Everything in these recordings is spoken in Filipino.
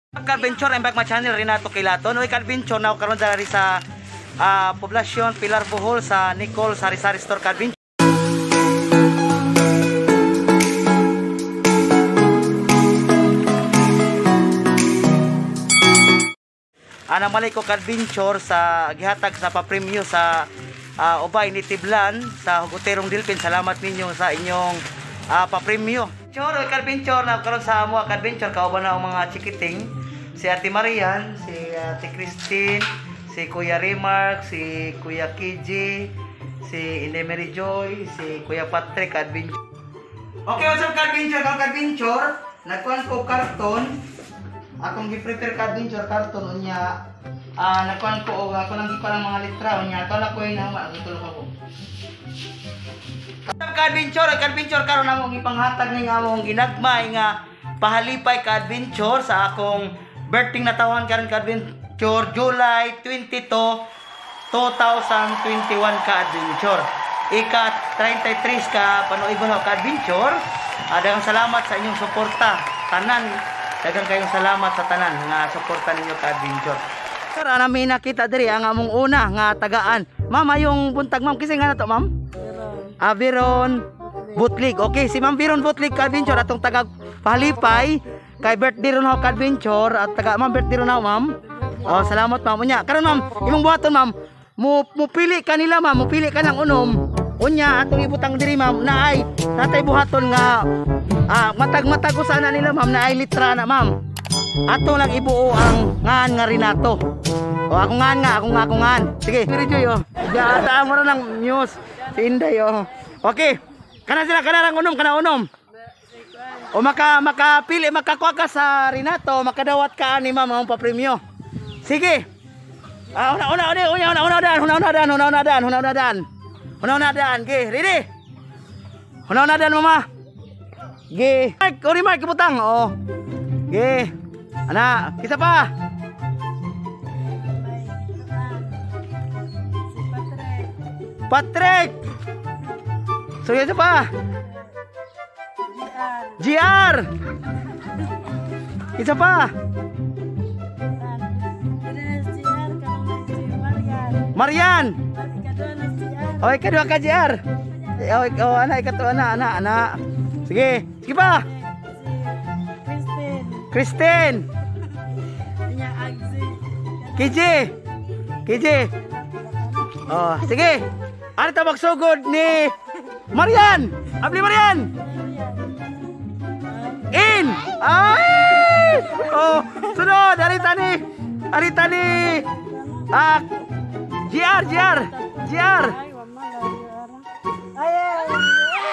Adventure ang back my channel Renato Kilaton. Uy adventure na karon dari sa poblasyon Pilar Bohol sa Nicole Sari-Sari Store adventure. Anang malay ko adventure sa gihatag sa pa-premyo sa Ubay ni Tiblan sa Hugoterong Dilpin. Salamat ninyo sa inyong pa-premyo. Choro adventure na karon sa amo adventure kauban na ang mga chikiting. Si Ate Marian, si Ate Christine, si Kuya Remark, si Kuya Kiji, si Ine Mary Joy, si Kuya Patrick adventure. Okay, what's up adventure? Kang adventure, nagkuhan ko karton. Akong gi-prepare ka adventure karton unya. Nagkuhan ko ako nang giparang mga litra unya. Kala ko ina ma gitulong ako. Ka-adventure karon among ipanghatag ning among ginagmay nga pahalipay ka-adventure sa akong birthday na taon karon ka-adventure July 22, 2021 ka-adventure. Ika-33 ka panuibon ka-adventure. Daghang salamat sa inyong suporta. Tanan, daghang kayong salamat sa tanan nga suporta ninyo ka-adventure. Sir, namin nakita diri ang among una nga tagaan. Ma'am, yung buntag ma'am kasi nga na to, ma'am? Viron Butlig. Okay, si Ma'am Viron Butlig ka-adventure atong taga pahalipay kay birthday ron ako ka-adventure at taga ma'am birthday ron ako, ma'am. Oh, salamat ma'am. Unya, karon ma'am, imong buhaton ma'am. Mupili ka nila ma'am, mupili ka ng unom. Unya atong ibutang diri ma'am na ay natay buhaton nga matag-matag ko sana nila ma'am na ay litra na ma'am. Ato lang ibuo ang ngan nga Renato. O ako ngan. Sige, Joy oh. Diata mo ra ng news. Si Inday oh. Okay. Kana sila kanarang unom. O makapili makakuha ka sa Renato, makadawat ka ni ma'am ang pa-premyo. Sige. Una daan. Ge, ready? Una daan mama. Ge. Mark kibutang. Oh. Ge. Ana, kisa pa. Patrick. So isa pa. GR. Isa pa. Marian. Oh, kedua ka GR. Oh, anak ikato anak. Sige pa. Christine. Kiji. Oh, sige. Ano tabag sugod ni Marian? Abli Marian. In. Ay! Oh, sunod arita ni GR.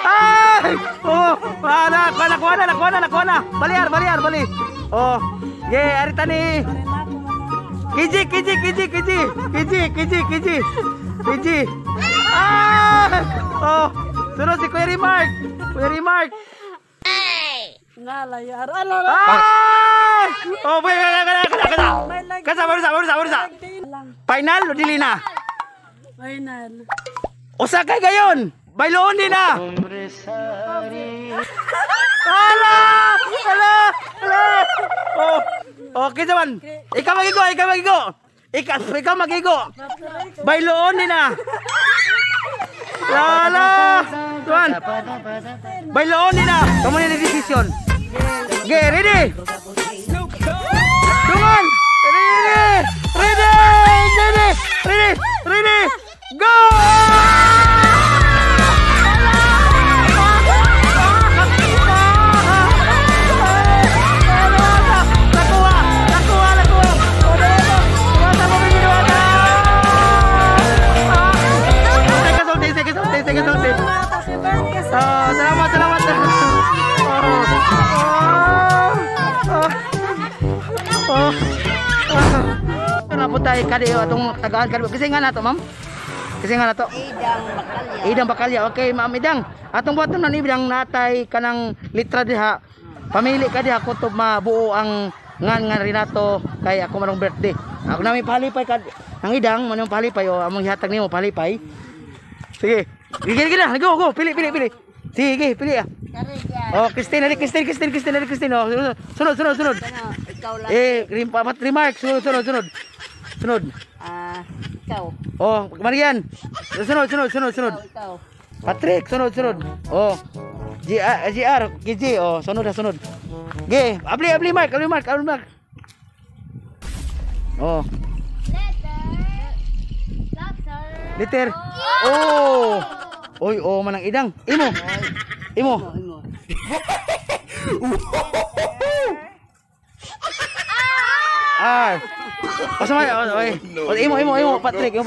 Ay! Oh, nakwana. Bali. Oh, ye arita ni Kiji. Ah! Oh, sunod si Kuya Remark. Nalayar. Ah! Oh, kasa barusa. Final o dili na? Final. Usa kay gayon. Bailoon din na. Ala! Oh, okay naman. Ikaw magigo. Bailoon din na. Lala! Tuan. Bailoon din na. Kamu ni decision. Okay, ready? Tuan. Ready. Go! Salamat. Kenapa tayo kadi atong tagaan kadi kasi nga nato ma'am? Idang Bakalya. Okay, ma'am Idang. Atong buhaton na Idang natay kanang litra diha. Pamili ka diha kutob mabuo ang ngan Renato kay ako manong birthday. Ako nami pahalipay ka ang Idang manong pahalipay o among ihatag nimo pahalipay. Sige. Gigi na, go. Pili. Sige, pili ah. Oh, Christine, ali Christine. Oh, sunod. Ikaw lang. Remark, sunod. Ikaw. Oh, Marian. Sunod. Ikaw. Patrick, sunod. Oh. GR, KJ, oh, sunod. Ge, abli Mark. Oh. Letter. Oh. Oy, oh, manang idang. Imo. Ah. Pasama, oy. Imo, Patrick.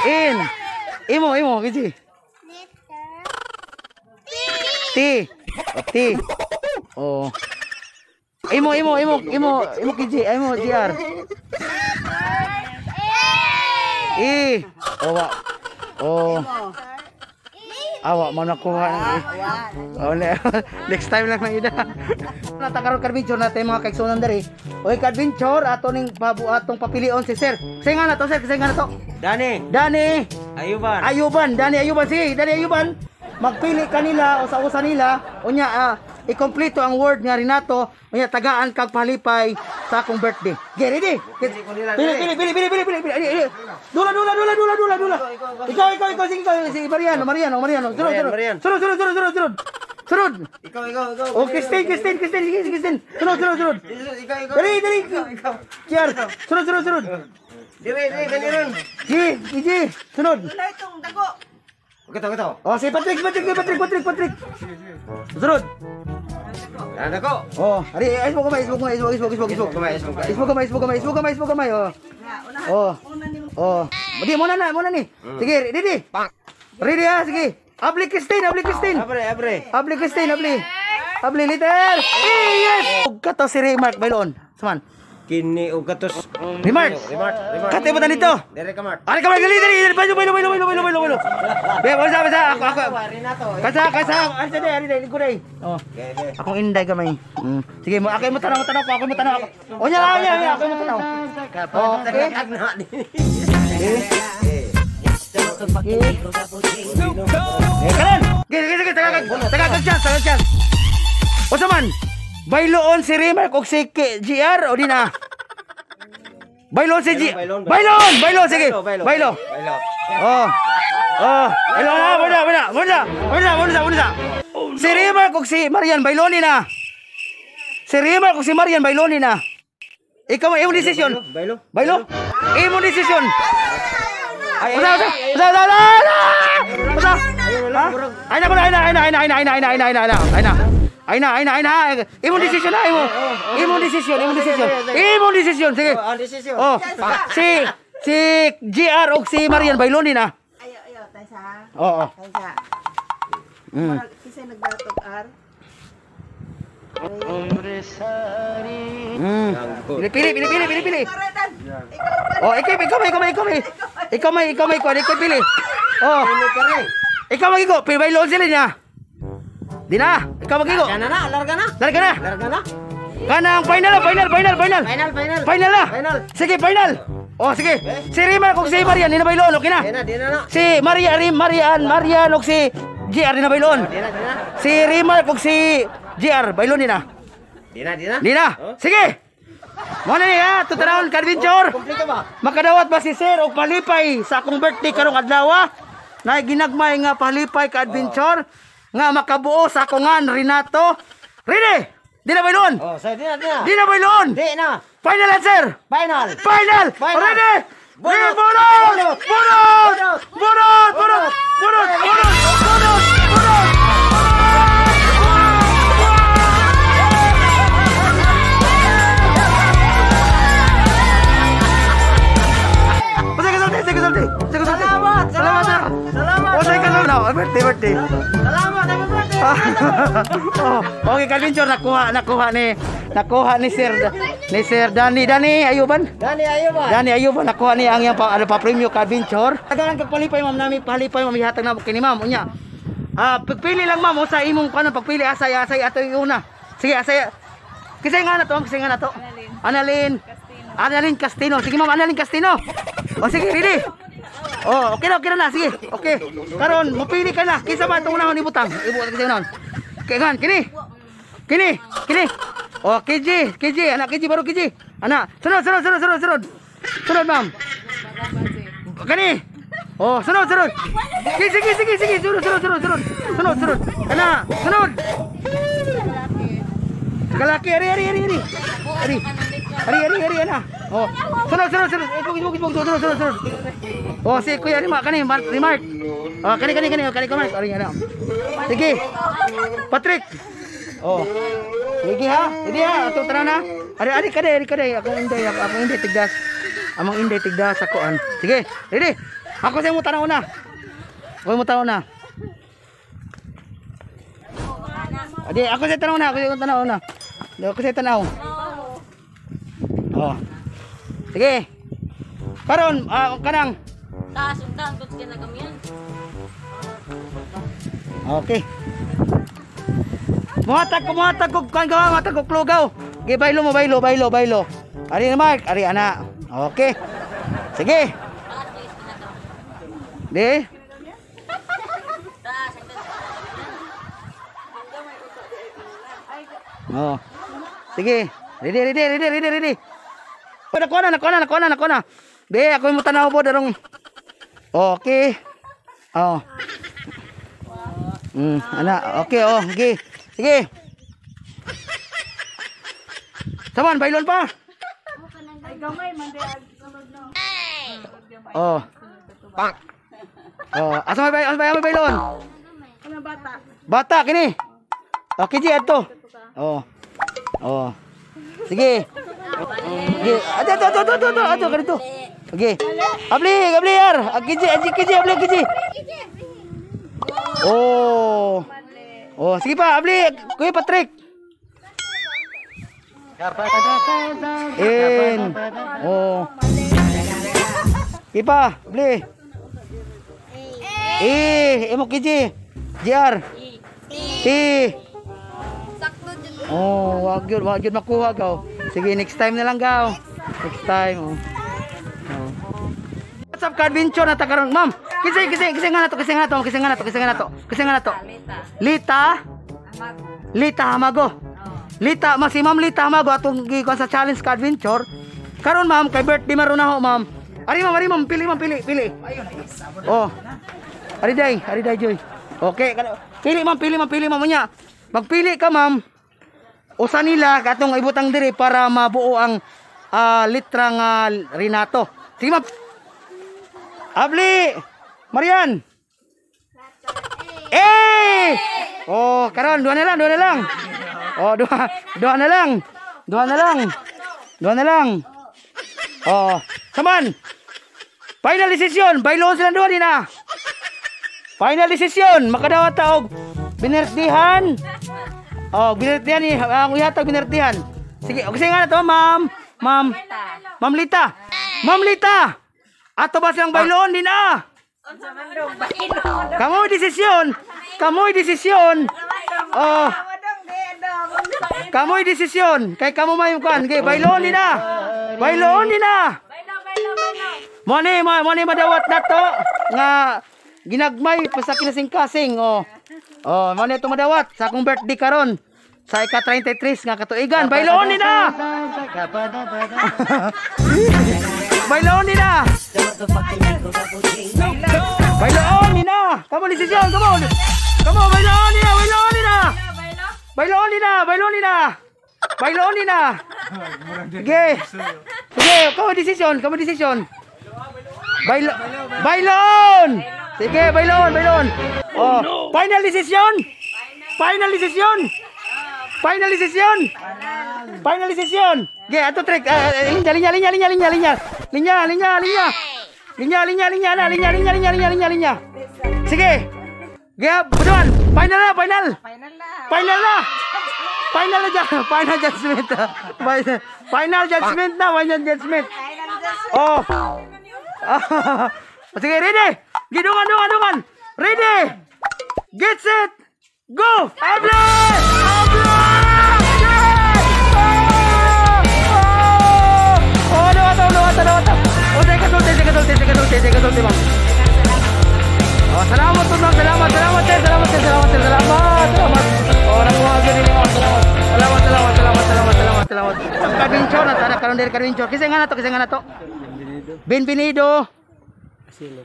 In. Imo, KJ. T. Oh. Imo, KJ. Imo, GR. Oh. Awa mo nakuha ng oh, next time lang na ida. Natakaroon ka-adventure natin mga kaigsunan diri. Oy ka-adventure ato ning atong papilion si sir. Kasi nga na to. Dani. Ayuban. Sige, Dani Ayuban. Magpili kanila o sa usa nila unya i-kompleto ang word nga Renato unya tagaan kag palipay sa akong birthday. Get ready? Pili. Dula. Ikaw sige Mariano. Sunod. Ikaw. Oh, Christine. Sunod. Ikaw. Dali. Kiar. Sunod. Dali. Gigi. Sunod. Wala itong dago. Ito. Oh, si Patrick. Sunod. Ano ko? Oh, hari isbo kamay. Oh. Di mo na ni. Sige, ready. Ready ha, sige. Abli Christine. Abre. Abli liter. Yes. Kato si Remark Bailon. Saman. Kini og katos. Remark. Kate mo dito. Dire ka Mark. Ari ka dali. Bailo. Be, basa. Ako. Renato. Kasa. Ari dali ko dai. Oh. Akong inday gamay. Sige mo, ako mo tanaw ako. O nya, ako mo tanaw. Okay. Kanan. Sige, tagag chance. O saman. Bailoon si Remark og si GR o di na. Bailon si G. Bailon sige. Bailo. Oh. Wala. Si Remark og si Marian bailoni na. Ikaw mo imong desisyon. Bailo. Imong desisyon. Ayna. Imong desisyon na imong desisyon. Sige. Oh. Si GR og si Marian bailoni na. Ayo, taysa. Oo. Taysa. Kasi nagdatog ar. Pili. Oh, ikaw may pili. Oh. Ikaw magigo, bailon sila niya. Di na, ikaw magigo. Larga na. Kanang final na. Sige, final. Oh, sige. Si Remark og si Marian ni na bailon, okay na. Di na. Si Marian og si GR ni na bailon. Si Remark og si GR bailon ni na. Di na. Sige. Mo na ni ha, tutanawon ka-adventure. Kompleto ba? Makadawat ba si Sir og palipay sa akong birthday karong adlaw? Na ginagmay nga palipay ka-adventure nga makabuo sa akong Renato. Ready? Di na bailon? Oh, so di na. Di na bailon? Di na. Final answer. Final. Ready? Bunot! Salamat. Birthday. Salamat, happy birthday. Okay, ka-adventure nakuha ni Sir Dani Ayuban. Dani Ayuban nakuha ni ang yang pa-premyo ka-adventure. Tagalan kag palipay ma'am nami ihatag na kini ma'am unya. Pagpili lang ma'am sa imong pagpili asay ato yung una. Sige asay. Kisay nga na to. Analin Castino. Sige ma'am, Analin Castino. O sige, ready. Oh, okay na, sige. Okay. Karon, mupili ka na. Kinsa ba itong unahon ibutang? Ibutang kasi unahon. Okay, gan, kini. Oh, KJ, anak KJ baru KJ. Anak, sunod. Sunod, ma'am. Kani. Oh, sunod. Sige. Sunod. Anak, sunod. Kalaki, hari, anak. Oh, sunod. Sunod. Oh, si Kuya Rimark, Rimark. Oh, kani, Mark. Ari, anak. Sige. Patrick. Oh. Sige ha. Hindi ha, ato tara na. Ari kada. Ako hindi tigdas. Among hindi tigdas ako an. Sige, ready. Ako sa mo tanaw na. Ako mo tanaw na. Adi, ako sa tanaw na. Ako sa tanaw. Oh. Sige. Karon, kanang Taas undang kung kinagamian. okay. Muhatag ko kan gawa matag ko klugaw. Gi baylo mo. Ari na Mark, ari ana. Okay. Sige. Di. Oh. Sige. Ready. Nakona. Di, ako mo tanaw po darong. Okay. Oh. Ana, okay, oh, sige. Saman, bailon pa. Ay gamay man di sunod no. Oh. Pak. Oh, asa may bailon? Ano bata? Bata kini. Okay, ji ato. Oh. Sige. Sige. Ato kanito. Okay. Abli yar. Kiji. Oh. Oh, sige pa, abli. Kuya Patrick. Oh. Sige pa, abli. Emo kiji. JR. Oh, wag yun makuha gaw. Sige, next time na lang gaw. Next time. Oh. What's up, ka-adventure na takarong, ma'am? Kasi nga na to. Lita Hamago. Si Ma'am Lita Hamago atong gikuan sa challenge ka-adventure. Karon ma'am, kay birthday maron na ho, ma'am. Ari ma'am, pili. Oh. Ari day joy. Okay, pili ma'am nya. Magpili ka ma'am. Usa nila katong ibutang diri para mabuo ang litra nga Renato. Sige ma'am. Abli! Marian! Oh, karon dua na lang. Oh, dua na lang. Oh, saman. Final decision, bailon sila duha din na. Final decision, makadawat ta og binertihan. Oh, binertihan ni ang ihatag binertihan. Sige, okay nga na to, ma'am. Ma'am Lita. Ato ba silang bailon din ah? Kamoy desisyon. Oh. Kamoy desisyon. Kay kamo may kan, kay bailon din ah. Mo ni madawat nato nga ginagmay pa sa kinasing-kasing. Oh, mo ni to madawat sa akong birthday karon. Sa ika-33 nga katuigan, bailon din ah. Bailon din na! Kamu desisyon, kamu! Bailon din na! Sige, kamu desisyon. Bailon! Sige, bailon! Oh, final decision! Ge, ato trek. Linya. Sige. Ge, buduan. Final na. Final judgment. Oh. Sige, ready. Gidungan. Ready. Get set. Go. Abla! Teka, Sige, kasulti, ma'am. Oh, salamat po, ma'am. Salamat, sir. Oh, nakuha ko din, ma'am. Salamat. Kabincho na sana karon diri kabincho. Kisa nga na to. Bienvenido.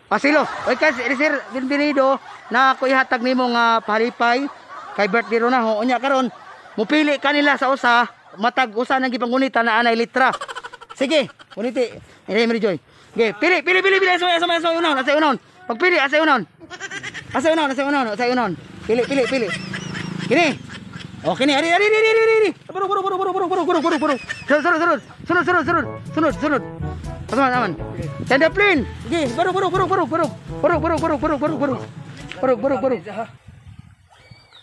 Pasilo. Oy kasi sir, bienvenido na ako ihatag nimo nga pahalipay kay birthday ro na ho. Unya karon mupili kanila sa usa, matag usa nang gipangunita na anay litra. Sige, uniti. Mary Joy. Okay, pili. Asa unon. Pagpili asa unon. Pili. Kini. Oh, kini. Ari. Buru. Sunod. Aman. Stand up clean. Sige, buru.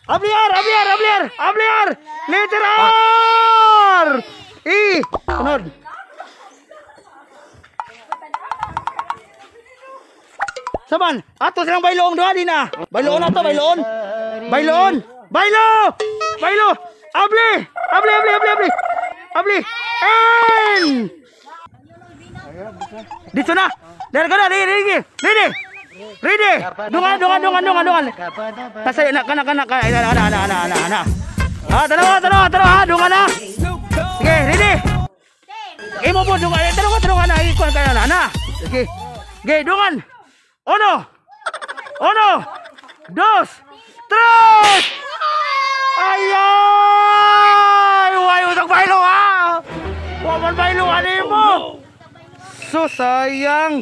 Abliar. Letter R. Sunod. Saban, ato silang bailong doa din na. Bailon. Bailo. Abli. En. Dito na. Dari kana, ready. Dungan. Kasay na kana. Ana. Tanawa, dungan na. Sige, ready. Imo po dungan, tanawa na ikon kana na. Sige. Sige, dungan. Uno, dos, tres. Ay, usang bailo ha. Waman bailo mo. So sayang.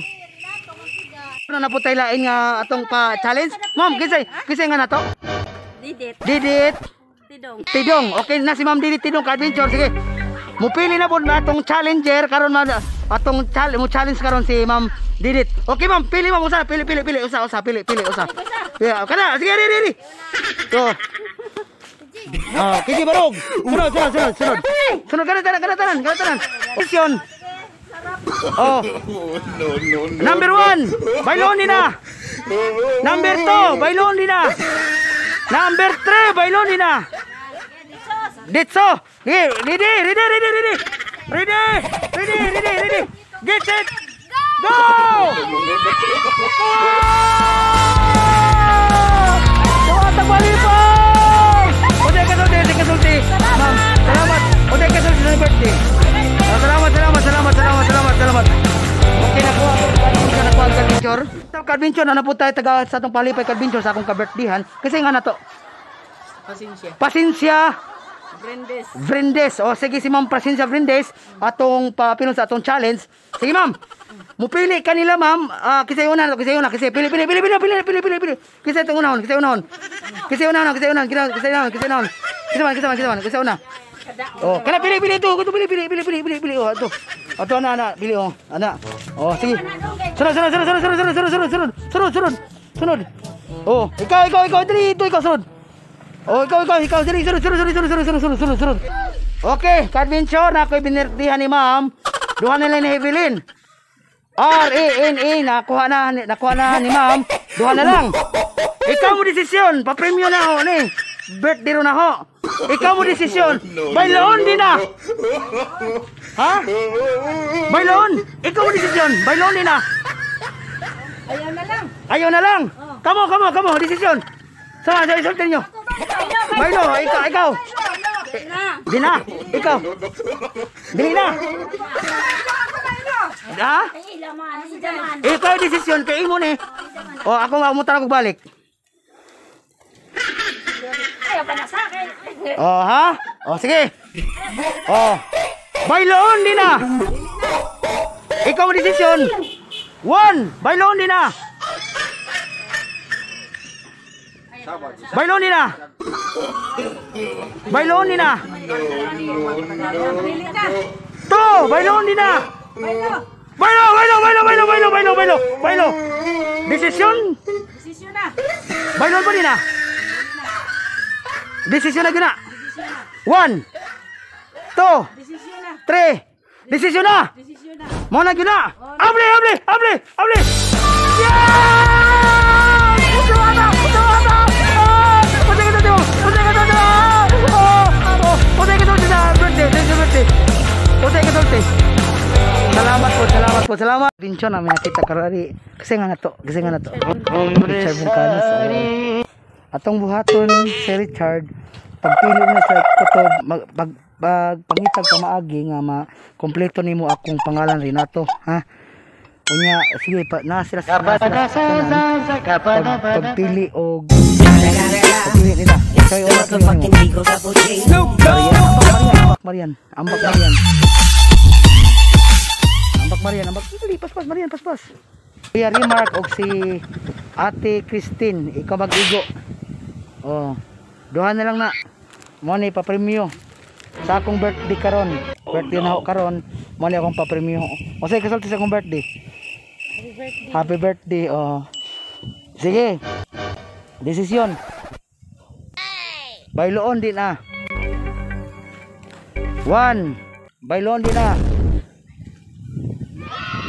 Ano na po tayo lain nga atong pa-challenge? Ma'am, kisay nga na to? Didit. Tidong. Okay na si Ma'am Didit Tidong ka-adventure. Sige. Mupili na po na atong challenger karon atong challenge karon si Ma'am Didit. Okay ma'am, pili ma'am usa, pili usa. Yeah, kana, sige ready. So. Oh, kiji barog. Sunod kana. Position. Oh. No. Number 1, bailon din na. Number 2, bailon din na. Number 3, bailon din na. Ditso. Ready. Get set. Go! Tumatag balipang! Uday kasulti. Ma'am, salamat. Uday kasulti sa birthday. Salamat. Okay na po. Kadventure. Kadventure na po tayo taga sa atong palipay kadventure sa akong ka-birthdayhan. Kasi nga na to. Pasensya. Vrendes. O sige si Ma'am Pasensya Vrendes atong papinon sa atong challenge. Sige ma'am. Mupili kanila ma'am. Kisay una. Kisay pili. Kisay itong unahon. Kisay unahon. Kisay una. Oh, kana pili ito. Pili. Oh, ito. Ito ana. Pili oh. Ana. Oh, sige. Sunod. Oh, ikaw dali ito ikaw sunod. Oh, ikaw dali sunod. Okay, ka-adventure na ako'y binirtihan ni ma'am. Duha na lang ni Evelyn. R-A-N-A, nakuha na ni ma'am. Duha na lang. Ikaw mo desisyon, pa-premyo na ho ni. Birthday ro na ho. Ikaw mo desisyon. Bailon din na. Ha? Bailon? Ikaw mo desisyon. Bailon din na. Ayaw na lang. Kamo, desisyon. Sa isultin nyo. Bailo, ikaw. Di na, ikaw. Dili na. Ha? Ikaw desisyon kay imo ni. O ako nga umutan ako balik. Oh ha? Oh sige. Oh. Bailoon din na. Ikaw desisyon. 1, bailoon din na. Bailoon din na. Bailoon din na. 2, bailoon din na. Bailo. Desisyon na. Bailoon pa din na. Desisyon na gina. 1, 2, 3. Desisyon na. Mo na gina. Abli. Yeah! Puto ana. Salamat po. Salamat. Pincho namin nakita karari. Kasi nga na to. Richard Buncanis. Atong buhaton si Richard. Pagpili na sa kutob, pangitag pamaagi nga kompleto nimo akong pangalan Renato, ha? Unya, sige, na sila sa pagpili o pagpili nila. Ikaw yung oras nyo. Marian. Ambak Marian. Pas Marian. Kuya Remark og si Ate Christine, ikaw mag-igo. Oh, duha na lang na. Mo ni pa-premyo sa akong birthday karon. Birthday na ako karon, mo ni akong pa-premyo. O say kasulti sa akong birthday. Happy birthday. Oh. Sige. Desisyon. Bailoon din ah. 1. Bailoon din ah.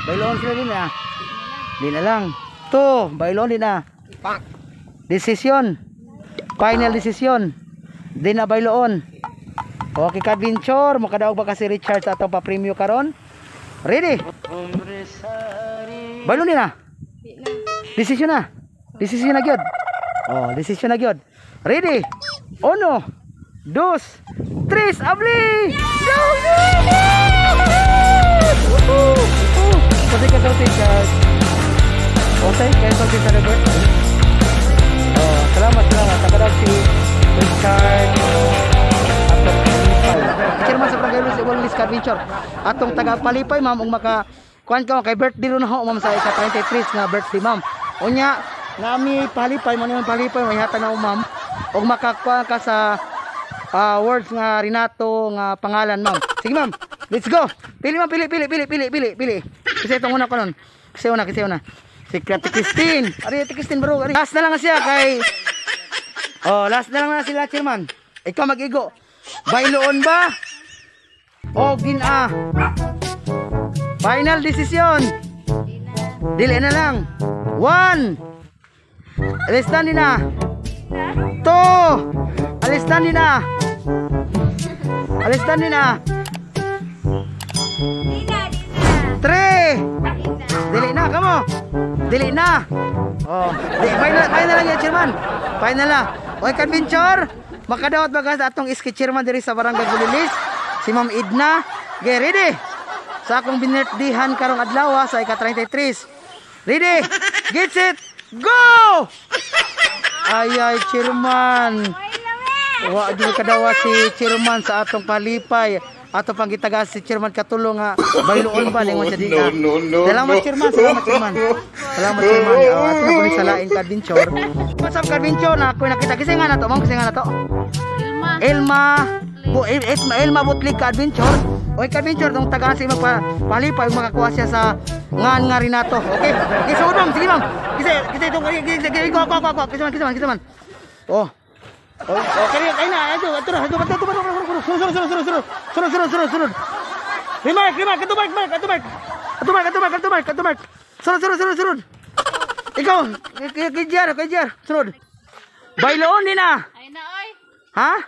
Bailoon sila din ah. Di na lang. 2. Bailoon din ah. Desisyon. Final decision. Di na bailoon. Okay ka Adventure, makadaog ba kasi Richard sa atong pa-premyo karon? Ready? Bailoon din ah. Desisyon na. Desisyon na gyud. Oh, desisyon na gyud. Ready? 1, 2, 3, abli! Pwede ka sautin ka. Okay, kaya sautin ka na birthday. Oh, salamat. Nakadaog si Richard atong Palipay. Chairman sa Barangay Luis Walis Adventure. Atong taga Palipay, ma'am, ug maka kuan ka kay birthday ron ho, ma'am, sa ika-33 nga birthday, ma'am. Unya, nami Palipay, man yung Palipay, may hatag na ma'am. Og makakuha ka sa words nga Renato nga pangalan, ma'am. Sige, ma'am. Let's go. Pili, ma'am, pili. Kasi itong una ko nun. Kasi una. Si Ate Christine. Ate Christine bro. Last na lang na siya kay last na lang na sila, chairman. Ikaw mag-igo. Bailoon ba? O gina? Final decision. Dili na lang. 1. Alistan din na. 2. Alistan din na. Alistan din na. 3. Dili na, kamo. Dili na. Oh, final lang yan, chairman. Final na. Okay, Adventure. Makadawat bagas atong iski chairman diri sa Barangay Bulilis. Si Ma'am Edna. Okay, ready? Sa akong binirthdayan karong adlaw sa ika-33. Ready? Get set. Go! Ay, chairman. Wa di kadawa si chairman sa atong Palipay. Ato pang gitagas si chairman katulong nga bailoon ba ning siya diha. Salamat chairman. Salamat chairman. Ato na puni sa laing Adventure. What's up Adventure? Na ako nakita kasi nga na to, ma'am, kasi nga na to. Elma Butlik Adventure. Oy Adventure tong taga si Palipay makakuha siya sa ngan nga Renato. Okay? Sige ma'am, sige ma'am. Kasi itong kasi man. Oh, kaya na, ayo, turun. Sunod. Remark, katumark. Sunod. Ikaw, kay Jer, sunod. Bailoon din na. Ay na oy. Ha?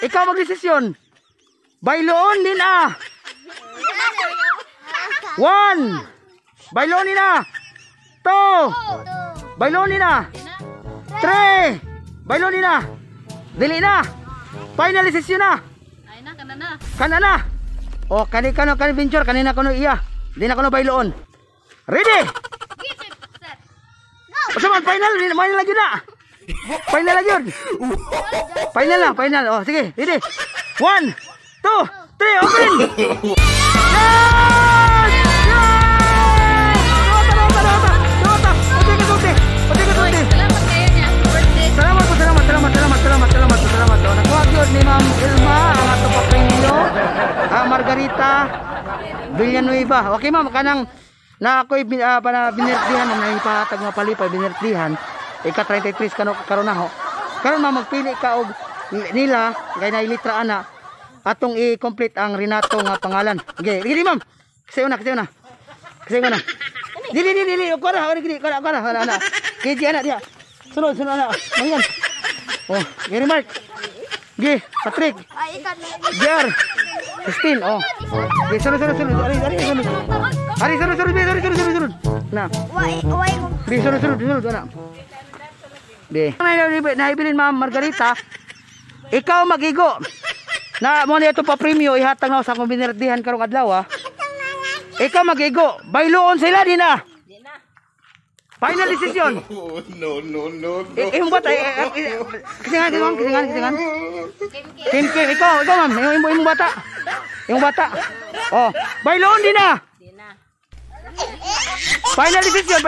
Ikaw magdesisyon. Bailoon din na. 1. Bailoon din na. 2. Bailoon din na. 3. Bailoon din na. Dili na. Final decision na. Ay na, kana na. O, kani Adventure, kanina ko no iya. Di na ko no bailoon. Ready? Get it set. Basta man, final lagi na. Final. O, sige, ready. 1, 2, 3, open! Salamat kayo niya. Birthday. Salamat. Nakuha yun ni Ma'am Elma ang ato pa premyo. Margarita Villanueva. Okay ma'am, kanang na ako'y binirthdayan, na ipahatag nga Palipay, binirthdayan. Ika-33 karon na ho. Karon ma'am, magpili ka og nila, kaya na ilitra na atong i-complete ang Renato nga pangalan. Okay, dili ma'am. Kasi una. Dili. Kuara. Kaya anak dia. Sunod anak. Ayan. Oh, Remark. Gi, Patrick. Ay, ikan. Jer. Christine, oh. Gi, sunod. Ari, sunod. Ari, sunod. Na. Wai, Gi, sunod, anak. Di. Naibilin Ma'am Margarita. Ikaw magigo. Na mo na ito pa premyo ihatag na sa akong binirdihan karong adlaw. Ikaw magigo. Bayloon sila di na. Final decision. No. Yung bata, kisingan. Kim, ikaw ma'am, yung bata. Yung bata. Oh, bayloon din na. Final decision,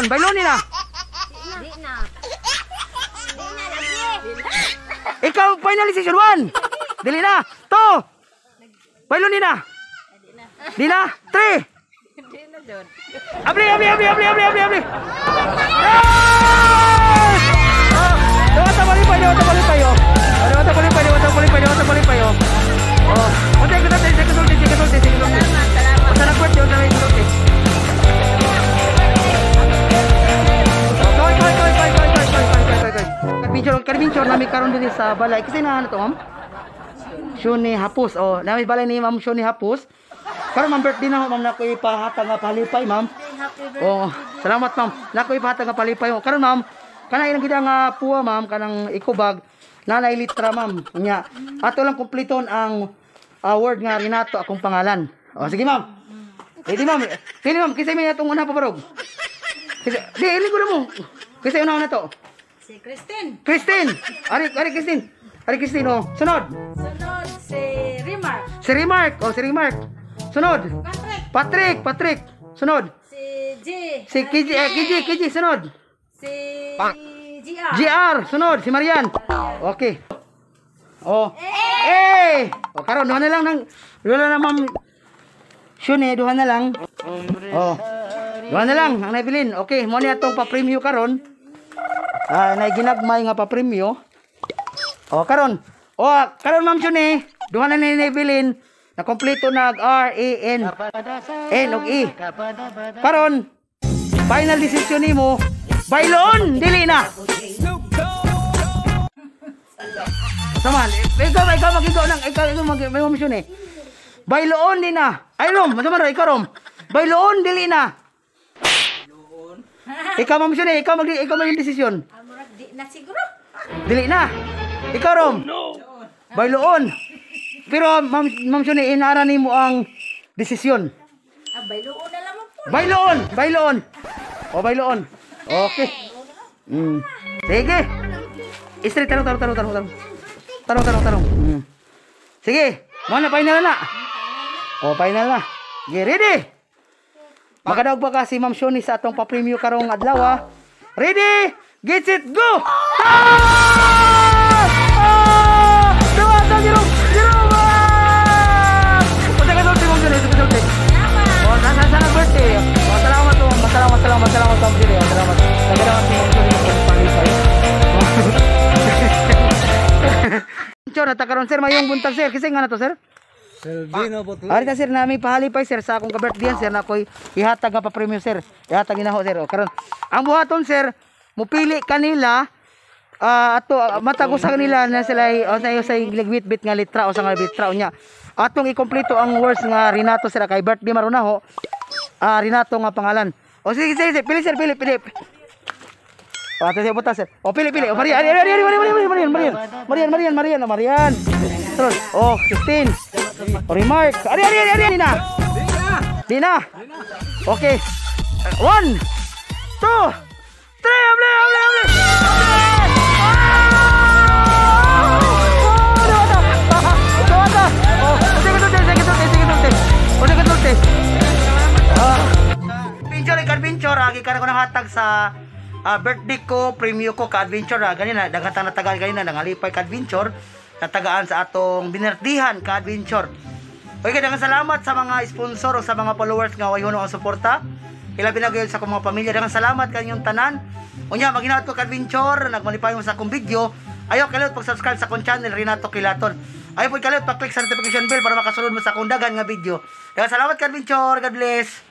bayloon din na. Ikaw, final decision 1. Dili na. 2. Bayloon din na. Di na. 3. Abli. Dewata malipay. Oh. Ote kita sulti. Salamat. Karbinchor nami karon din sa balay kasi na ano to, ma'am? Shoni Hapus. Oh, nami balay ni Ma'am Shoni Hapus. Karon ma'am birthday na ma'am nako ipahatag nga palipay, ma'am. Oh, salamat ma'am. Nako ipahatag nga palipay. Karon ma'am, kana ilang gid nga puwa ma'am kanang ikubag nanay litra ma'am. Nya, ato lang kumpleton ang word nga Renato akong pangalan. Oh, sige ma'am. Ready ma'am. Pili ma'am, kisay may atong una paparog. Kisay, di ilig ko na mo. Kisay una na to. Si Christine. Christine. Ari Christine. Ari Christine oh. Sunod. Sunod si Remark. Si Remark. Sunod. Patrick. Sunod. Si G. Si Kiji. Sunod. Si GR. GR. Sunod. Si Marian. Okay. Oh. Oh, karon duha na lang ma'am. Shuni, duha na lang. Oh. Duha na lang ang nabilin. Okay, mo ni atong pa-preview karon. Na ginagmay nga pa-premyo. Oh, karon ma'am Shuni, duha na ni nabilin. Na kompleto nag R A N ug E. Karon final decision nimo, bayloon dili na. Saman, ikaw magigo nang may mission eh. Bayloon din na. Ay rom, masaman ra ikaw rom. Bayloon dili na. Ikaw ma'am Shuni, ikaw mag decision. Amurag di na siguro. Dili na. Ikaw rom. Bayloon. Pero ma'am Shuni, inara nimo ang desisyon. Bayloon na lang po. Bayloon. O bayloon. Okay. Sige. Istri tarong. Sige. Mana final na. O final na. Get ready. Makadaog pa kasi Ma'am Shuni sa atong pa-preview karong adlaw. Ready? Get set go. Natakaroon sir, mayong buntag sir. Kasi nga na to sir? Selvino Botlo. Arita sir, nami pahalipay sir sa akong ka-birthday sir na ako'y ihatag nga pa-premium sir. Ihatag inaho sir. Karon ang buhaton sir, mupili kanila ato matagos sa kanila na sila sa ligwit-bit nga litra o sa nga litra nya. Atong ikompleto ang words nga Renato sir kay birthday marunaho. Renato nga pangalan. O sige, pili sir, pili. Ato siya buta sir. O pili. O Marian. Terus, oh, Christine. O Remark. Ari. Dina. Okay. 1, 2, 3. Abli. Adventure, agi ka na ko nanghatag sa birthday ko, premyo ko ka-adventure. Ganyan na, daghang natagal ganyan na, nangalipay ka-adventure, natagaan sa atong binirdihan ka-adventure. Okay, daghang salamat sa mga sponsor o sa mga followers nga way huno ang suporta. Ilabi na gayon sa akong mga pamilya. Daghang salamat kanyong tanan. Unya, maghinaot ko ka-adventure, nagmalipay mo sa akong video. Ayaw kalit pag-subscribe sa akong channel, Renato Kilaton. Ayaw po kalit pag-click sa notification bell para makasunod mo sa akong dagan nga video. Daghang salamat ka-adventure. God bless.